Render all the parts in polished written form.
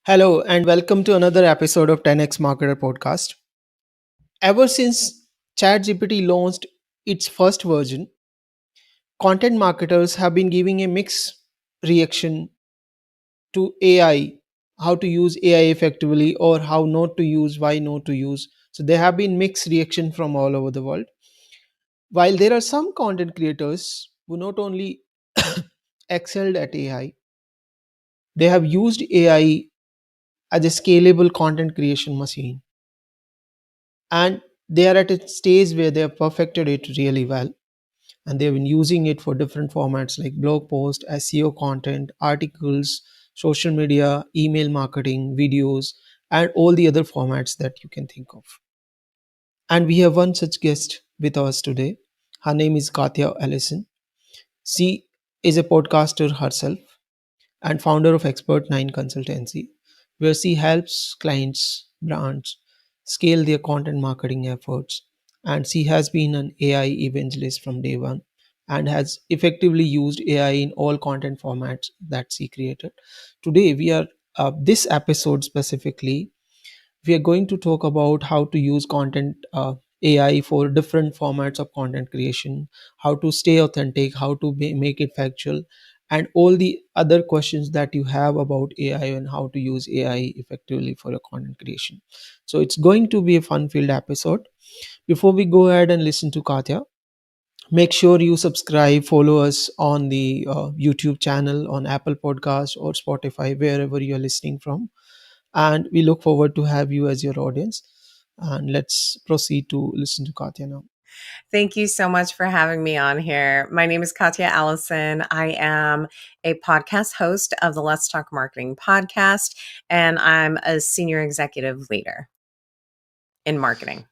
Hello, and welcome to another episode of 10xMarketer podcast. Ever since ChatGPT launched its first version, content marketers have been giving a mixed reaction to AI, how to use AI effectively, or how not to use, why not to use. So, there have been mixed reaction from all over the world. While there are some content creators who not only excelled at AI, they have used AI as a scalable content creation machine, and they are at a stage where they have perfected it really well, and they've been using it for different formats like blog post, SEO content, articles, social media, email marketing, videos, and all the other formats that you can think of. And we have one such guest with us today. Her name is Katya Allison. She is a podcaster herself and founder of Expert 9 Consultancy, where she helps clients, brands scale their content marketing efforts. And she has been an AI evangelist from day one and has effectively used AI in all content formats that she created. Today, this episode specifically, we are going to talk about how to use content AI for different formats of content creation, how to stay authentic, how to make it factual, and all the other questions that you have about AI and how to use AI effectively for your content creation. So it's going to be a fun filled episode. Before we go ahead and listen to Katya, make sure you subscribe, follow us on the YouTube channel, on Apple Podcast or Spotify, wherever you're listening from, and we look forward to have you as your audience. And let's proceed to listen to Katya now. Thank you so much for having me on here. My name is Katya Allison. I am a podcast host of the Let's Talk Marketing podcast, and I'm a senior executive leader in marketing,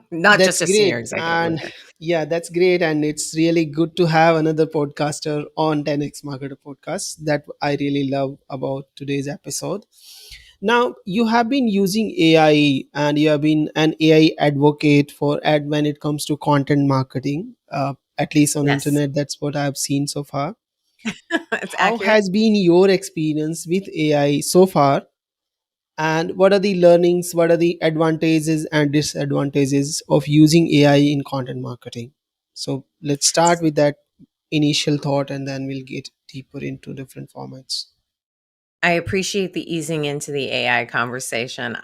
not just That's a senior great. executive And leader. yeah, that's great. And it's really good to have another podcaster on 10x Marketer podcast. That I really love about today's episode. Now, you have been using AI and you have been an AI advocate for ad when it comes to content marketing, at least on Yes, internet. That's what I've seen so far. it's How accurate. has been your experience with AI so far? And what are the learnings, what are the advantages and disadvantages of using AI in content marketing? So let's start with that initial thought and then we'll get deeper into different formats. I appreciate the easing into the AI conversation.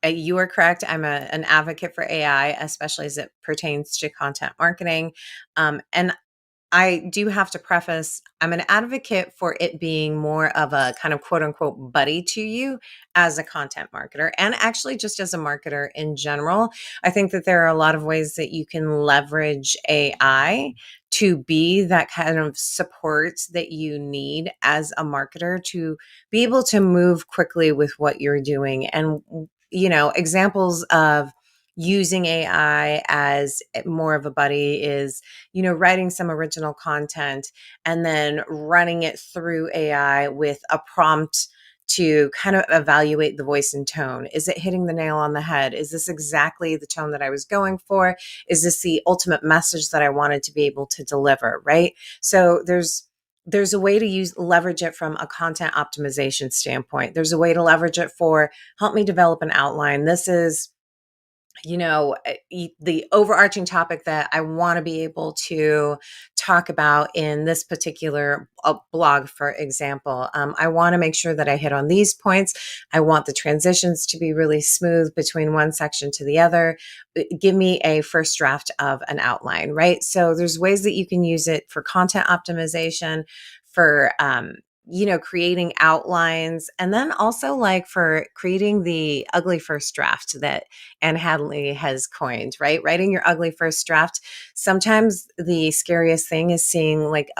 You are correct. I'm an advocate for AI, especially as it pertains to content marketing. And I do have to preface, I'm an advocate for it being more of a kind of quote unquote buddy to you as a content marketer and actually just as a marketer in general. I think that there are a lot of ways that you can leverage AI to be that kind of support that you need as a marketer to be able to move quickly with what you're doing. And, examples of using AI as more of a buddy is writing some original content and then running it through AI with a prompt to kind of evaluate the voice and tone. Is it hitting the nail on the head? Is this exactly the tone that I was going for? Is this the ultimate message that I wanted to be able to deliver? Right. So there's a way to leverage it from a content optimization standpoint. There's a way to leverage it for help me develop an outline. This is the overarching topic that I want to be able to talk about in this particular blog, for example. I want to make sure that I hit on these points. I want the transitions to be really smooth between one section to the other. Give me a first draft of an outline, right? So there's ways that you can use it for content optimization, for creating outlines, and then also like for creating the ugly first draft that Anne Hadley has coined, right? Writing your ugly first draft. Sometimes the scariest thing is seeing like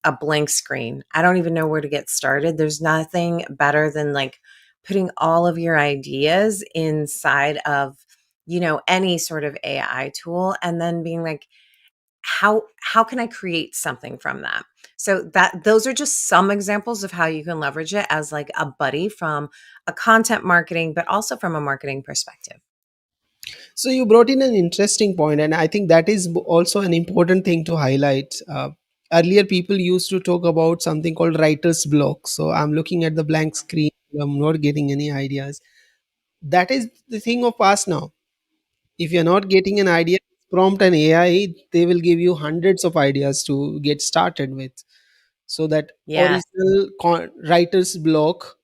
a blank screen. I don't even know where to get started. There's nothing better than like putting all of your ideas inside of, any sort of AI tool and then being like, how can I create something from that? So that those are just some examples of how you can leverage it as like a buddy from a content marketing, but also from a marketing perspective. So you brought in an interesting point, and I think that is also an important thing to highlight. Earlier, people used to talk about something called writer's block. So I'm looking at the blank screen. I'm not getting any ideas. That is the thing of past now. If you're not getting an idea, prompt an AI, they will give you hundreds of ideas to get started with. So that Yeah. original writer's block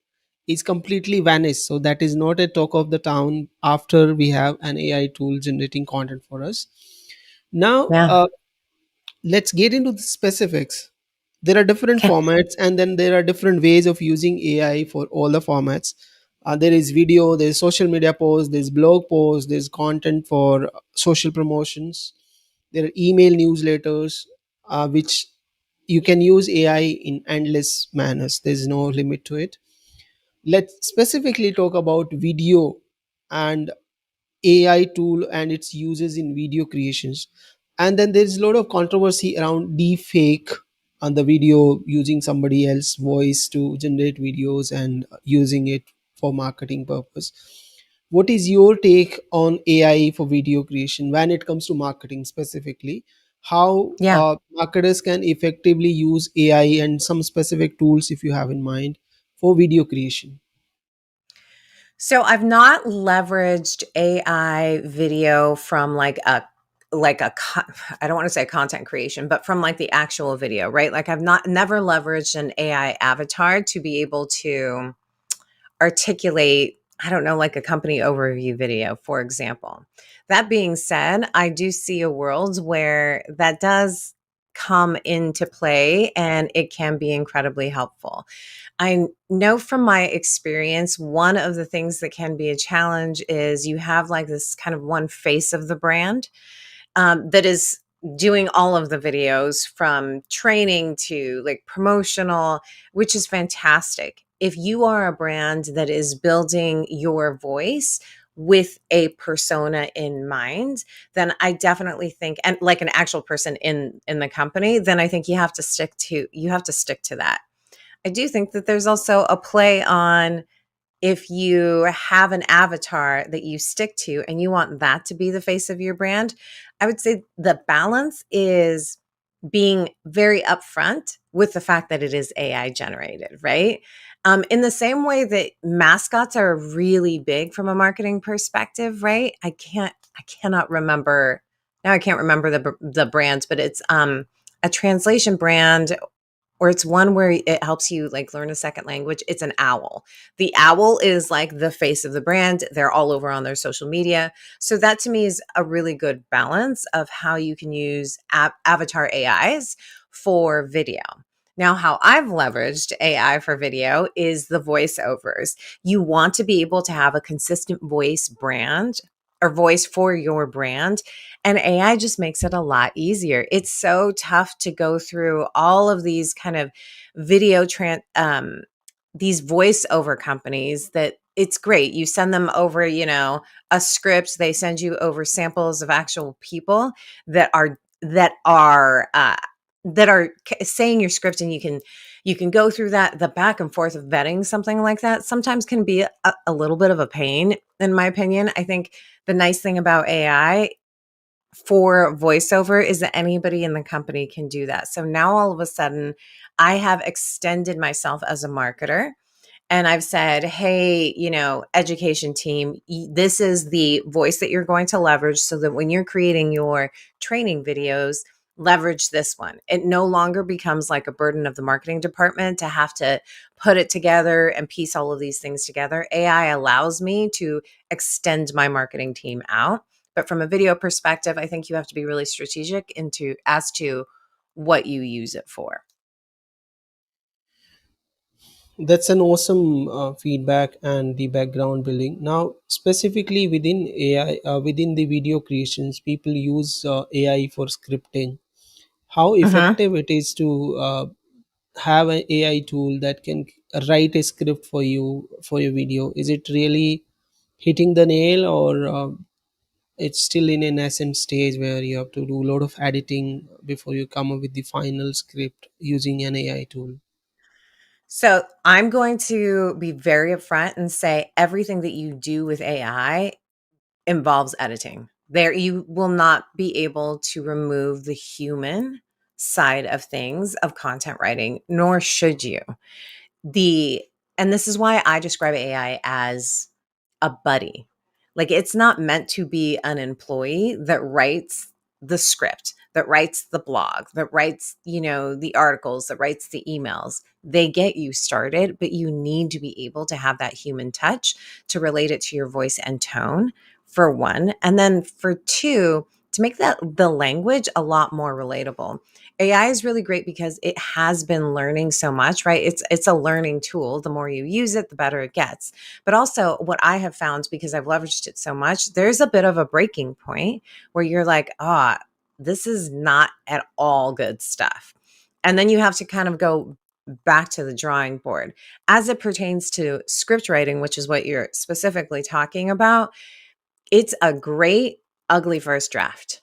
is completely vanished. So that is not a talk of the town after we have an AI tool generating content for us. Now, Yeah. let's get into the specifics. There are different Okay. formats, and then there are different ways of using AI for all the formats. There is video, there's social media posts, there's blog posts, there's content for social promotions, there are email newsletters, which you can use AI in endless manners. There's no limit to it. Let's specifically talk about video and AI tool and its uses in video creations. And then there's a lot of controversy around deep fake on the video, using somebody else's voice to generate videos and using it for marketing purpose. What is your take on AI for video creation when it comes to marketing specifically? How Yeah. marketers can effectively use AI and some specific tools, if you have in mind, for video creation? So I've not leveraged AI video from I don't want to say content creation, but from like the actual video, right? Like I've not never leveraged an AI avatar to be able to articulate, I don't know, like a company overview video, for example. That being said, I do see a world where that does come into play and it can be incredibly helpful. I know from my experience, one of the things that can be a challenge is you have like this kind of one face of the brand that is doing all of the videos from training to like promotional, which is fantastic. If you are a brand that is building your voice with a persona in mind, then I definitely think, and like an actual person in the company, then I think you have to stick to that. I do think that there's also a play on if you have an avatar that you stick to and you want that to be the face of your brand. I would say the balance is being very upfront with the fact that it is AI generated, right? In the same way that mascots are really big from a marketing perspective, right? I cannot remember now. I can't remember the brands, but it's a translation brand, or it's one where it helps you like learn a second language. It's an owl. The owl is like the face of the brand. They're all over on their social media. So that to me is a really good balance of how you can use avatar AIs for video. Now, how I've leveraged AI for video is the voiceovers. You want to be able to have a consistent voice brand or voice for your brand. And AI just makes it a lot easier. It's so tough to go through all of these kind of these voiceover companies that it's great. You send them over, a script. They send you over samples of actual people that are that are saying your script, and you can go through that. The back and forth of vetting something like that sometimes can be a little bit of a pain, in my opinion. I think the nice thing about AI for voiceover is that anybody in the company can do that. So now all of a sudden, I have extended myself as a marketer, and I've said, hey, education team, this is the voice that you're going to leverage so that when you're creating your training videos, leverage this one. It no longer becomes like a burden of the marketing department to have to put it together and piece all of these things together. AI allows me to extend my marketing team out. But from a video perspective, I think you have to be really strategic into as to what you use it for. That's an awesome feedback and the background building. Now, specifically within AI, within the video creations, people use AI for scripting. How Mhm. effective it is to have an AI tool that can write a script for you for your video? Is it really hitting the nail, or it's still in a nascent stage where you have to do a lot of editing before you come up with the final script using an AI tool? So I'm going to be very upfront and say everything that you do with AI involves editing. There, you will not be able to remove the human side of things of content writing, nor should you. The And this is why I describe AI as a buddy. Like, it's not meant to be an employee that writes the script, that writes the blog, that writes, the articles, that writes the emails. They get you started, but you need to be able to have that human touch to relate it to your voice and tone, for one. And then for two, to make that the language a lot more relatable. AI is really great because it has been learning so much, right? It's a learning tool. The more you use it, the better it gets. But also what I have found, because I've leveraged it so much, there's a bit of a breaking point where you're like, this is not at all good stuff. And then you have to kind of go back to the drawing board. As it pertains to script writing, which is what you're specifically talking about, it's a great ugly first draft,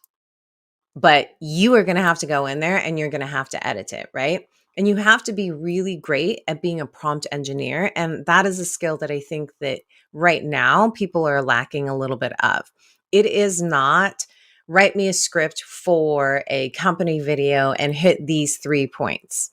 but you are going to have to go in there and you're going to have to edit it, right? And you have to be really great at being a prompt engineer, and that is a skill that I think that right now people are lacking a little bit of. It is not write me a script for a company video and hit these 3 points.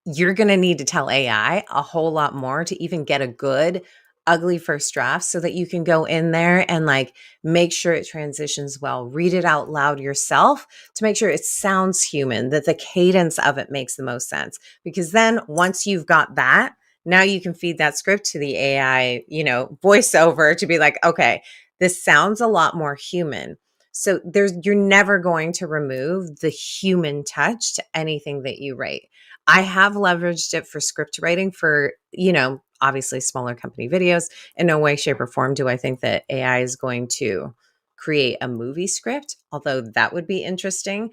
You're going to need to tell AI a whole lot more to even get a good ugly first draft, so that you can go in there and like make sure it transitions well, read it out loud yourself to make sure it sounds human, that the cadence of it makes the most sense. Because then once you've got that, now you can feed that script to the AI, voiceover, to be like, okay, this sounds a lot more human. So you're never going to remove the human touch to anything that you write. I have leveraged it for script writing for, obviously smaller company videos. In no way, shape, or form do I think that AI is going to create a movie script, although that would be interesting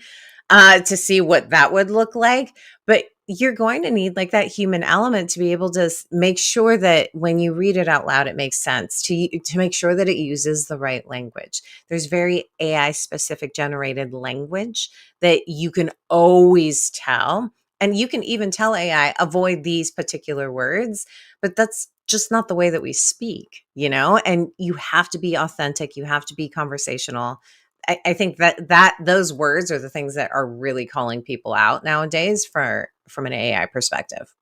to see what that would look like. But you're going to need like that human element to be able to make sure that when you read it out loud, it makes sense, to make sure that it uses the right language. There's very AI specific generated language that you can always tell. And you can even tell AI, avoid these particular words, but that's just not the way that we speak, and you have to be authentic. You have to be conversational. I think that those words are the things that are really calling people out nowadays from an AI perspective.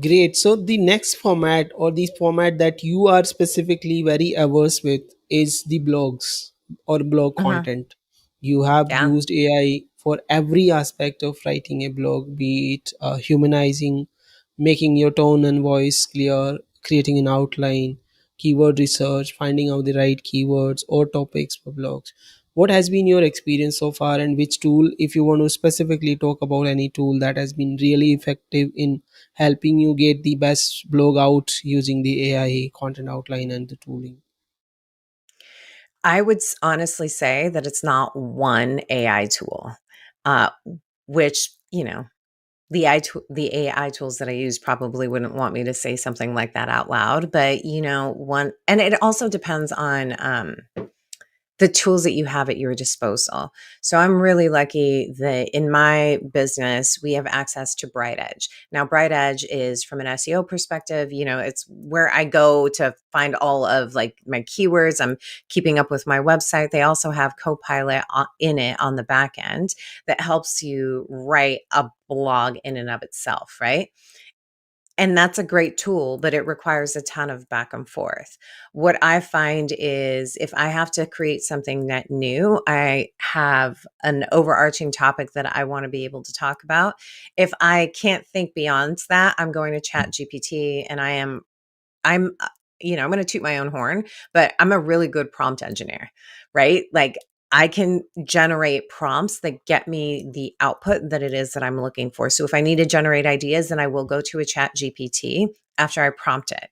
Great. So the next format, or the format that you are specifically very averse with, is the blogs or blog Mhm. content. You have Yeah. used AI for every aspect of writing a blog, be it humanizing, making your tone and voice clear, creating an outline, keyword research, finding out the right keywords or topics for blogs. What has been your experience so far, and which tool, if you want to specifically talk about any tool that has been really effective in helping you get the best blog out using the AI content outline and the tooling? I would honestly say that it's not one AI tool, uh, which, the AI tools that I use probably wouldn't want me to say something like that out loud. But, one, and it also depends on, the tools that you have at your disposal. So I'm really lucky that in my business, we have access to Bright Edge. Now, Bright Edge is, from an SEO perspective, it's where I go to find all of like my keywords. I'm keeping up with my website. They also have Copilot in it on the back end that helps you write a blog in and of itself, right? And that's a great tool, but it requires a ton of back and forth. What I find is if I have to create something net new, I have an overarching topic that I want to be able to talk about. If I can't think beyond that, I'm going to chat GPT, and I'm I'm going to toot my own horn, but I'm a really good prompt engineer, right? Like, I can generate prompts that get me the output that it is that I'm looking for. So if I need to generate ideas, then I will go to a chat GPT after I prompt it.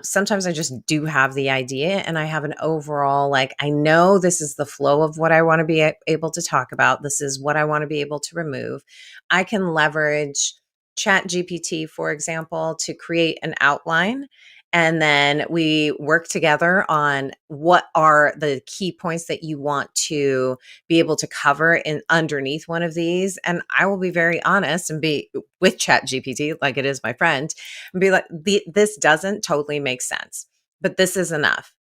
Sometimes I just do have the idea and I have an overall, like, I know this is the flow of what I want to be able to talk about. This is what I want to be able to remove. I can leverage chat GPT, for example, to create an outline. And then we work together on what are the key points that you want to be able to cover in underneath one of these. And I will be very honest and be with chat GPT, like it is my friend, and be like, this doesn't totally make sense, but this is enough.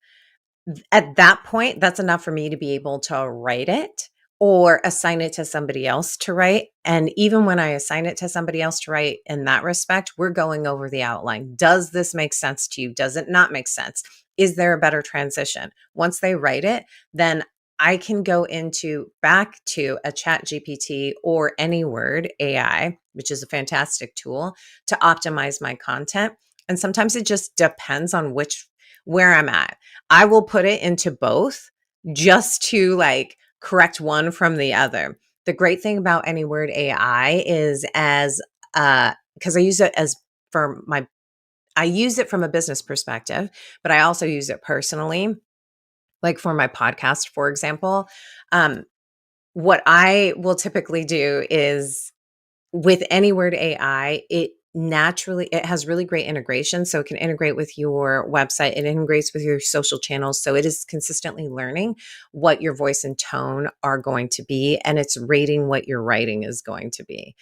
At that point, that's enough for me to be able to write it or assign it to somebody else to write. And even when I assign it to somebody else to write in that respect, we're going over the outline. Does this make sense to you? Does it not make sense? Is there a better transition? Once they write it, then I can go into back to a chat GPT or any word AI, which is a fantastic tool to optimize my content. And sometimes it just depends on where I'm at. I will put it into both just to like correct one from the other. The great thing about any word AI is because I use it as for my I use it from a business perspective, but I also use it personally, like for my podcast, for example. Um, what I will typically do is with any word AI, it has really great integration. So it can integrate with your website, it integrates with your social channels. So it is consistently learning what your voice and tone are going to be, and it's rating what your writing is going to be.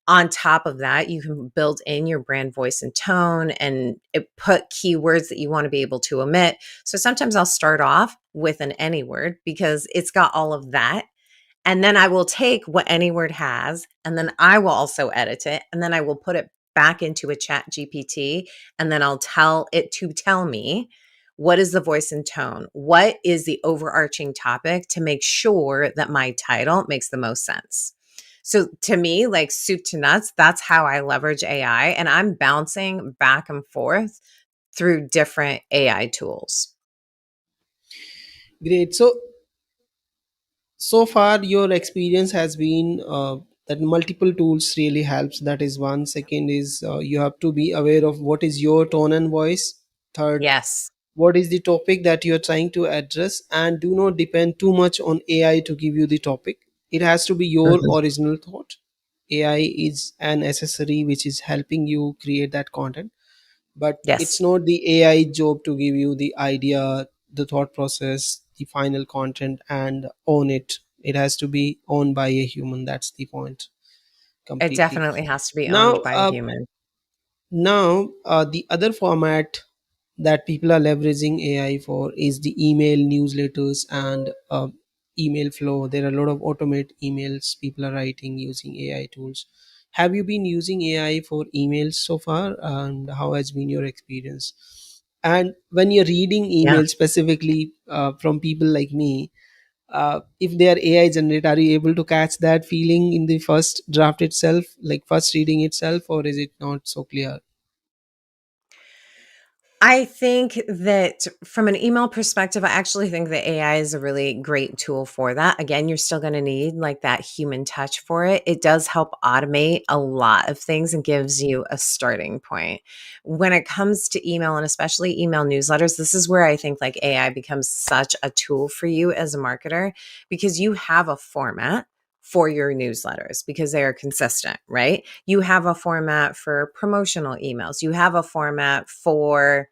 On top of that, you can build in your brand voice and tone and put keywords that you want to be able to omit. So sometimes I'll start off with an any word because it's got all of that, and then I will take what any word has, and then I will also edit it, and then I will put it back into a chat GPT, and then I'll tell it to tell me what is the voice and tone? What is the overarching topic to make sure that my title makes the most sense? So to me, like soup to nuts, that's how I leverage AI, and I'm bouncing back and forth through different AI tools. Great. So far your experience has been that multiple tools really helps. That is one. Second is you have to be aware of what is your tone and voice. Third, Yes. what is the topic that you're trying to address, and do not depend too much on AI to give you the topic. It has to be your Mhm. original thought. AI is an accessory which is helping you create that content, but it's Yes. not the AI job to give you the idea, the thought process, the final content, and own it. It has to be owned by a human. That's the point It completely. definitely has to be Now, owned by a human. the other format that people are leveraging AI for is the email newsletters and email flow. There are a lot of automate emails people are writing using AI tools. Have you been using AI for emails so far, and how has been your experience? And when you're reading Yeah. emails specifically from people like me, if they are AI generated, are you able to catch that feeling in the first draft itself, like first reading itself, or is it not so clear? I think that from an email perspective, I actually think that AI is a really great tool for that. Again, you're still going to need like that human touch for it. It does help automate a lot of things and gives you a starting point. When it comes to email and especially email newsletters, this is where I think like AI becomes such a tool for you as a marketer because you have a format for your newsletters because they are consistent, right? You have a format for promotional emails. You have a format for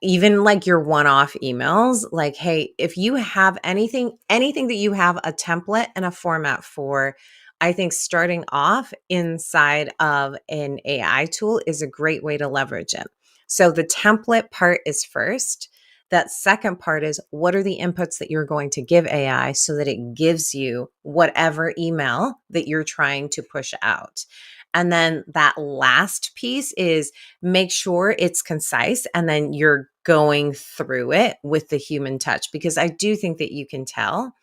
even like your one-off emails, like, hey, if you have anything that you have a template and a format for, I think starting off inside of an AI tool is a great way to leverage it. So the template part is first. That second part is what are the inputs that you're going to give AI so that it gives you whatever email that you're trying to push out. And then that last piece is make sure it's concise and then you're going through it with the human touch because I do think that you can tell.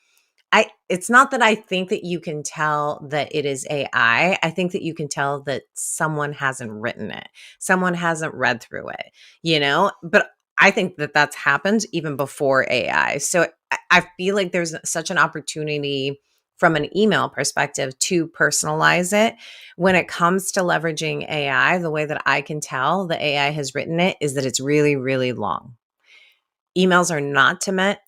It's not that I think that you can tell that it is AI. I think that you can tell that someone hasn't written it. Someone hasn't read through it, But I think that that's happened even before AI. So I feel like there's such an opportunity from an email perspective to personalize it. When it comes to leveraging AI, the way that I can tell the AI has written it is that it's really, really long. Emails are not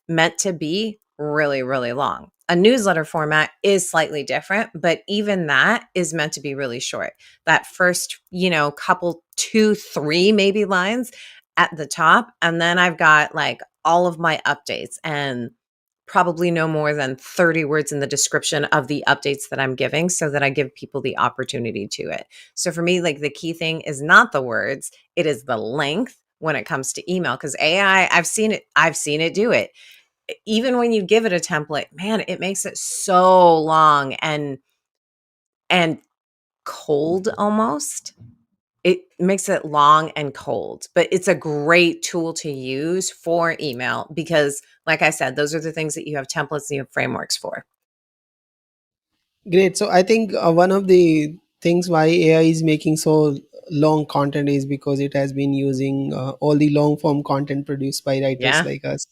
meant to be really, really long. A newsletter format is slightly different, but even that is meant to be really short. That first, couple, 2, 3 maybe lines at the top, and then I've got like all of my updates and probably no more than 30 words in the description of the updates that I'm giving so that I give people the opportunity to it. So for me, like the key thing is not the words, it is the length when it comes to email because AI, I've seen it do it. even when you give it a template, man, it makes it so long and cold almost. It makes it long and cold, but it's a great tool to use for email because, like I said, those are the things that you have templates and you have frameworks for. Great. So I think one of the things why AI is making so long content is because it has been using all the long form content produced by writers Yeah. like us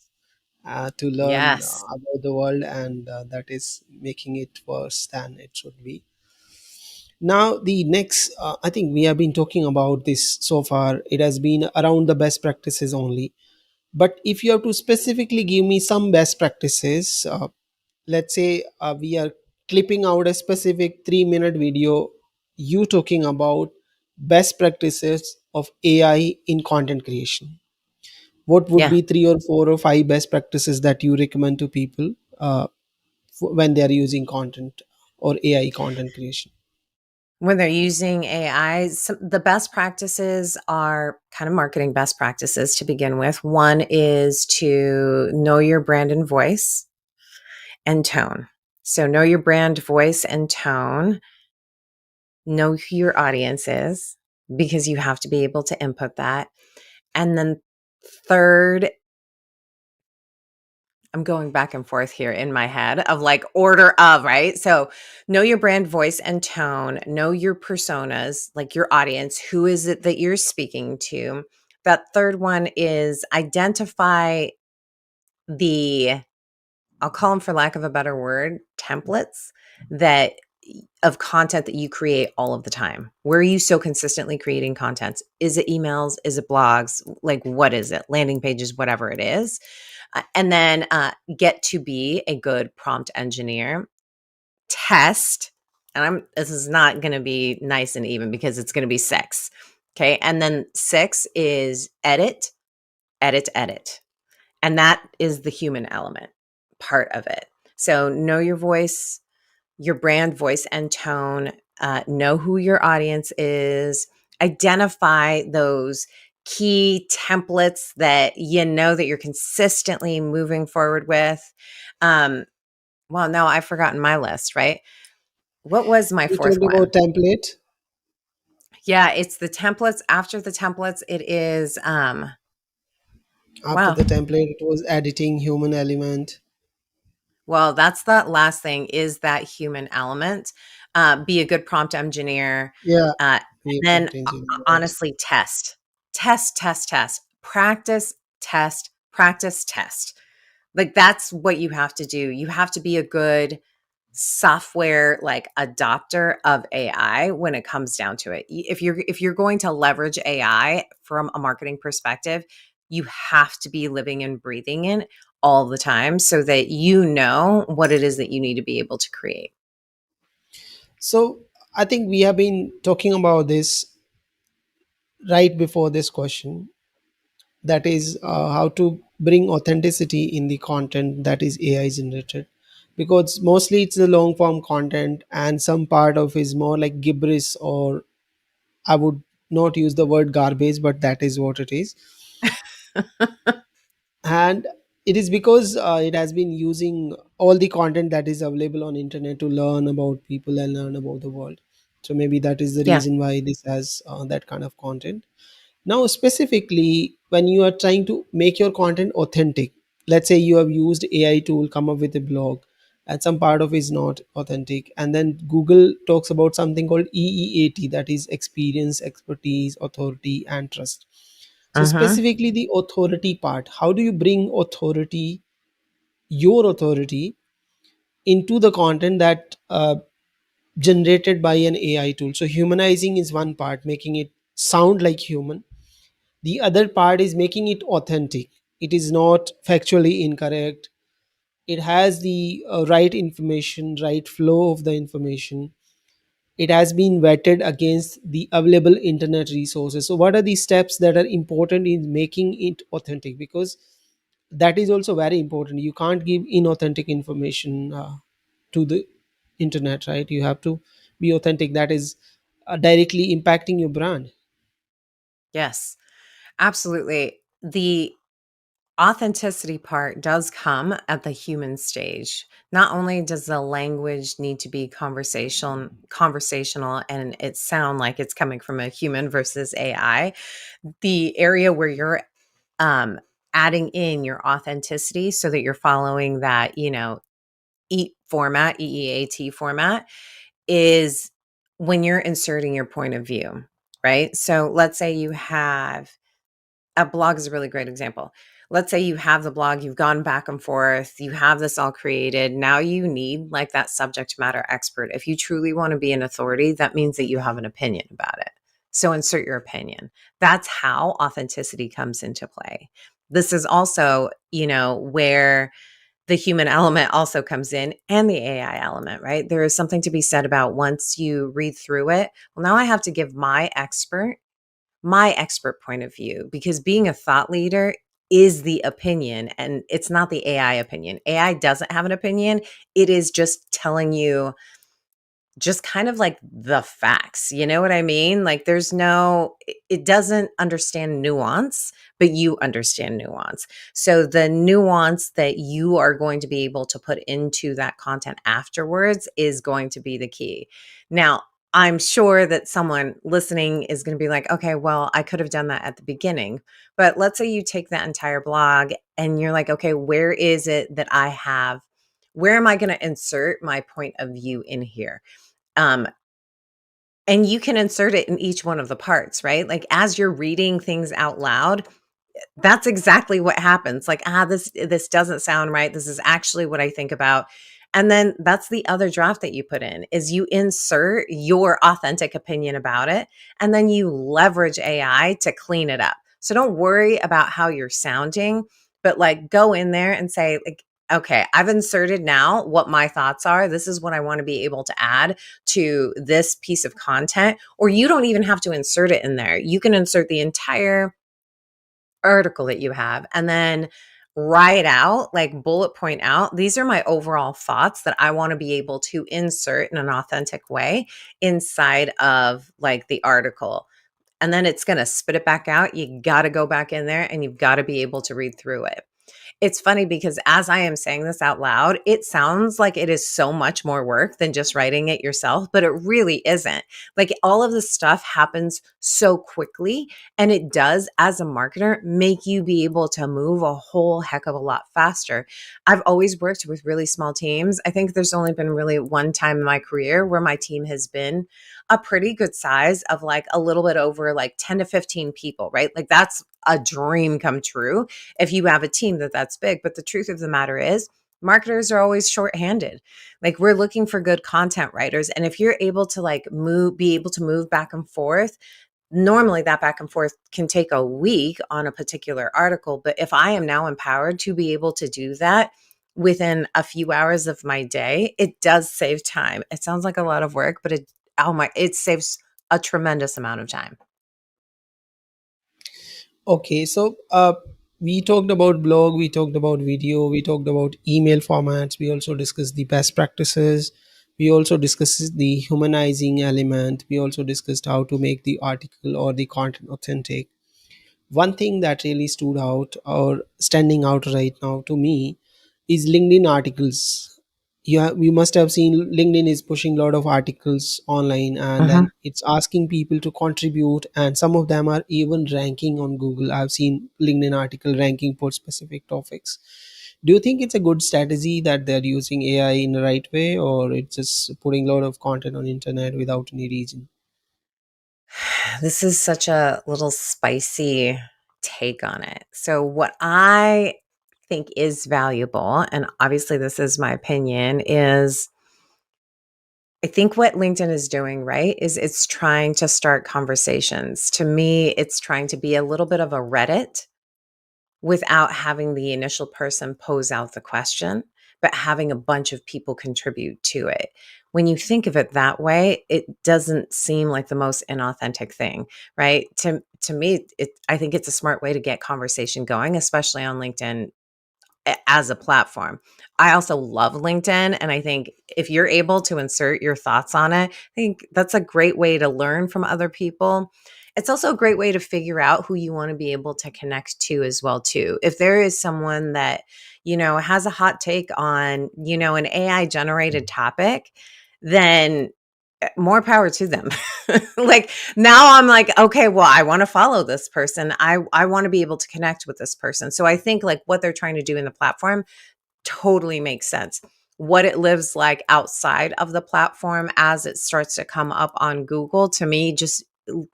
to learn Yes. about the world, and that is making it worse than it should be. Now, the next, I think we have been talking about this so far. It has been around the best practices only. But if you have to specifically give me some best practices, let's say we are clipping out a specific 3-minute video, you talking about best practices of AI in content creation. What would Yeah. be 3 or 4 or 5 best practices that you recommend to people when they are using content or AI content creation? When they're using AI, the best practices are kind of marketing best practices to begin with. One is to know your brand and voice and tone. So, know your brand, voice, and tone. Know who your audience is because you have to be able to input that. And then, third, I'm going back and forth here in my head of like order of, right? So, know your brand, voice, and tone. Know your personas, like your audience. Who is it that you're speaking to? That third one is identify the, I'll call them for lack of a better word, templates that of content that you create all of the time. Where are you so consistently creating content? Is it emails? Is it blogs? Like, what is it? Landing pages, whatever it is. And then get to be a good prompt engineer. Test, and this is not going to be nice and even because it's going to be six. Okay. And then six is edit, edit, edit. And that is the human element part of it. So know your voice, your brand, voice, and tone. Know who your audience is. Identify those key templates that you know that you're consistently moving forward with. Um, well, no, I've forgotten my list, right? What was my You fourth talked about one? template. Yeah, it's the templates. After the templates, it is After wow. the template, it was editing, human element. Well, that's the last thing is that human element. Be a good prompt engineer. Yeah, And we then prompt engineer, right? honestly, test, test, test, test, practice, test, practice, test. Like that's what you have to do. You have to be a good software like adopter of AI when it comes down to it. If you're going to leverage AI from a marketing perspective, you have to be living and breathing it all the time so that you know what it is that you need to be able to create. So I think we have been talking about this right before this question. That is how to bring authenticity in the content that is AI generated. Because mostly it's the long form content, and some part of is more like gibberish, or I would not use the word garbage, but that is what it is. And it is because it has been using all the content that is available on internet to learn about people and learn about the world. So maybe that is the Yeah. reason why this has that kind of content. Now specifically, when you are trying to make your content authentic, let's say you have used AI tool, come up with a blog, and some part of it is not authentic, and then Google talks about something called EEAT, that is experience, expertise, authority, and trust. So Mhm. specifically the authority part, how do you bring authority, your authority, into the content that generated by an AI tool? So humanizing is one part, making it sound like human. The other part is making it authentic. It is not factually incorrect. It has the right information, right flow of the information. It has been vetted against the available internet resources. So what are the steps that are important in making it authentic? Because that is also very important. You can't give inauthentic information to the internet, right? You have to be authentic. That is directly impacting your brand. Yes. Absolutely. The authenticity part does come at the human stage. Not only does the language need to be conversational and it sound like it's coming from a human versus AI, the area where you're um, adding in your authenticity so that you're following that, EAT format, EEAT format, is when you're inserting your point of view, right? So let's say you have a blog is a really great example. Let's say you have the blog, you've gone back and forth, you have this all created. Now you need like that subject matter expert. If you truly want to be an authority, that means that you have an opinion about it. So insert your opinion. That's how authenticity comes into play. This is also, where the human element also comes in and the AI element, right? There is something to be said about once you read through it. Well, now I have to give my expert point of view, because being a thought leader is the opinion and it's not the AI opinion. AI doesn't have an opinion. It is just telling you just kind of like the facts. You know what I mean? Like it doesn't understand nuance, but you understand nuance. So the nuance that you are going to be able to put into that content afterwards is going to be the key. Now, I'm sure that someone listening is going to be like, okay, well, I could have done that at the beginning. But let's say you take that entire blog and you're like, okay, where is it that where am I going to insert my point of view in here? Um, and you can insert it in each one of the parts, right? Like as you're reading things out loud, that's exactly what happens. Like, this doesn't sound right. This is actually what I think about. And then that's the other draft that you put in is you insert your authentic opinion about it, and then you leverage AI to clean it up. So don't worry about how you're sounding, but like go in there and say like, okay, I've inserted now what my thoughts are. This is what I want to be able to add to this piece of content. Or you don't even have to insert it in there. You can insert the entire article that you have and then write out, like bullet point out, these are my overall thoughts that I want to be able to insert in an authentic way inside of like the article. And then it's going to spit it back out. You got to go back in there and you've got to be able to read through it. It's funny because as I am saying this out loud, it sounds like it is so much more work than just writing it yourself, but it really isn't. Like all of this stuff happens so quickly, and it does, as a marketer, make you be able to move a whole heck of a lot faster. I've always worked with really small teams. I think there's only been really one time in my career where my team has been a pretty good size of like a little bit over like 10 to 15 people, right? Like that's a dream come true if you have a team that's big. But the truth of the matter is, marketers are always shorthanded. Like we're looking for good content writers. And if you're able to like be able to move back and forth, normally that back and forth can take a week on a particular article. But if I am now empowered to be able to do that within a few hours of my day, it does save time. It sounds like a lot of work, but it saves a tremendous amount of time. Okay, so we talked about blog, we talked about video, we talked about email formats, we also discussed the best practices, we also discussed the humanizing element, we also discussed how to make the article or the content authentic. One thing that really stood out or standing out right now to me is LinkedIn articles. You must have seen LinkedIn is pushing a lot of articles online, and then it's asking people to contribute, and some of them are even ranking on Google. I've seen LinkedIn article ranking for specific topics. Do you think it's a good strategy that they're using AI in the right way, or it's just putting a lot of content on internet without any reason? This is such a little spicy take on it. So, what I think is valuable, and obviously this is my opinion, is I think what LinkedIn is doing, right, is it's trying to start conversations. To me, it's trying to be a little bit of a Reddit without having the initial person pose out the question, but having a bunch of people contribute to it. When you think of it that way, it doesn't seem like the most inauthentic thing, right? To me, I think it's a smart way to get conversation going, especially on LinkedIn as a platform. I also love LinkedIn. And I think if you're able to insert your thoughts on it, I think that's a great way to learn from other people. it's also a great way to figure out who you want to be able to connect to as well too. If there is someone that, has a hot take on, an AI generated topic, then more power to them. Like now I'm like, okay, well, I want to follow this person. I want to be able to connect with this person. So I think like what they're trying to do in the platform totally makes sense. What it lives like outside of the platform as it starts to come up on Google, to me, just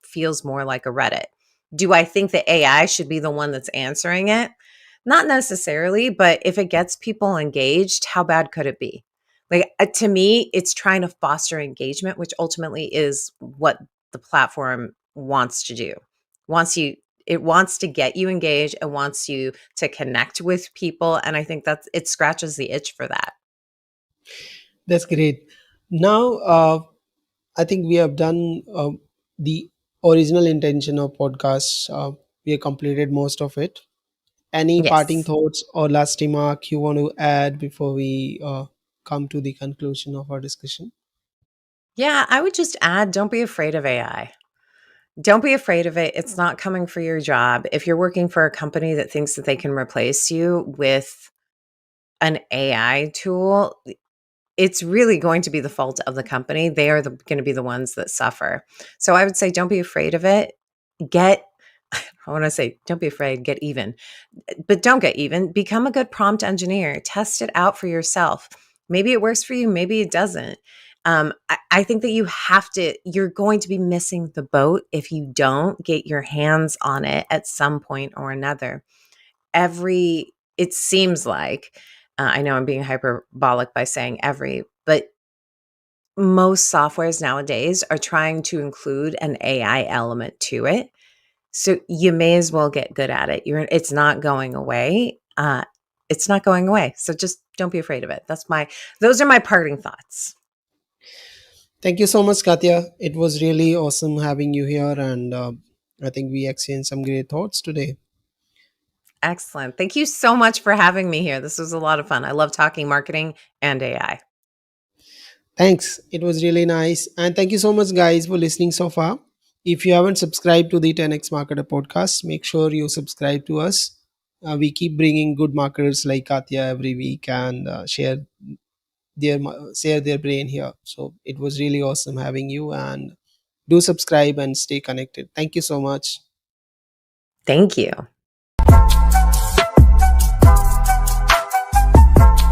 feels more like a Reddit. Do I think the AI should be the one that's answering it? Not necessarily, but if it gets people engaged, how bad could it be? Like to me, it's trying to foster engagement, which ultimately is what the platform wants to do. Wants you it wants to get you engaged. It wants you to connect with people. And I think it scratches the itch for that. That's great. Now, I think we have done the original intention of podcasts. We have completed most of it. Any parting Yes. thoughts or last remark you want to add before we come to the conclusion of our discussion? Yeah, I would just add, don't be afraid of AI. Don't be afraid of it. It's not coming for your job. If you're working for a company that thinks that they can replace you with an AI tool, it's really going to be the fault of the company. They are going to be the ones that suffer. So I would say, don't be afraid of it. Get, I want to say, don't be afraid, get even. But don't get even. Become a good prompt engineer. Test it out for yourself. Maybe it works for you, maybe it doesn't. I think that you're going to be missing the boat if you don't get your hands on it at some point or another. It seems like, I know I'm being hyperbolic by saying every, but most softwares nowadays are trying to include an AI element to it. So you may as well get good at it. It's not going away. It's not going away. So just don't be afraid of it. Those are my parting thoughts. Thank you so much, Katya. It was really awesome having you here, and I think we exchanged some great thoughts today. Excellent. Thank you so much for having me here. This was a lot of fun. I love talking marketing and AI. Thanks. It was really nice. And thank you so much, guys, for listening so far. If you haven't subscribed to the 10x Marketer podcast, make sure you subscribe to us. We keep bringing good marketers like Katya every week and share their brain here. So it was really awesome having you, and do subscribe and stay connected. Thank you so much. Thank you.